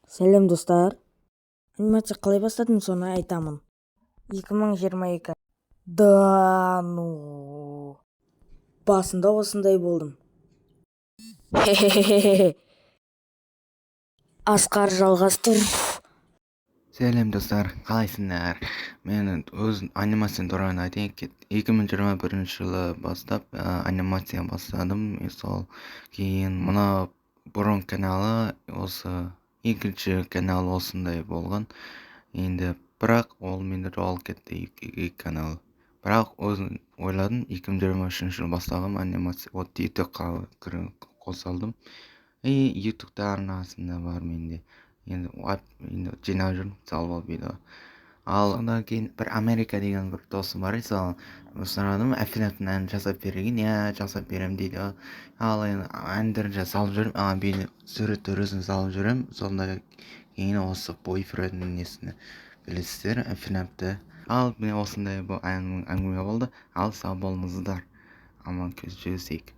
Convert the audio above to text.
Сәлем достар. Анимация қалай бастадым, соны айтамын. 2022. Басында осындай болдым. Асқар жалғастыр. Сәлем достар, қалайсыңдар? Мен өз анимация туралы айтайын. 2021 жылы бастап анимация бастадым. Сол кейін мына бұрын каналы осы екінші канал осындай болған. Енді бірақ ол менде жоғалып кетті екі канал. Бірақ өзім ойладым 2023 жылы бастағым анимация вот ютубқа қосалдым. ютубта арнасында бар менде. Енді жинап жүрмін, салып алып видео. Ал одан кейін бір Америка деген бір досым бар, сол сұрадым, афинаттың әнін жасап берген, жасап беремін дейді. Ал енді әндерін салып жүрмін, видео суреттерін салып жүрмін. Сонда кейін осы бойфренднің несін білесіздер, афинатты. Ал мен осындай бұл әңгіме болды. Ал сау болыңыздар, аман жүздесейік.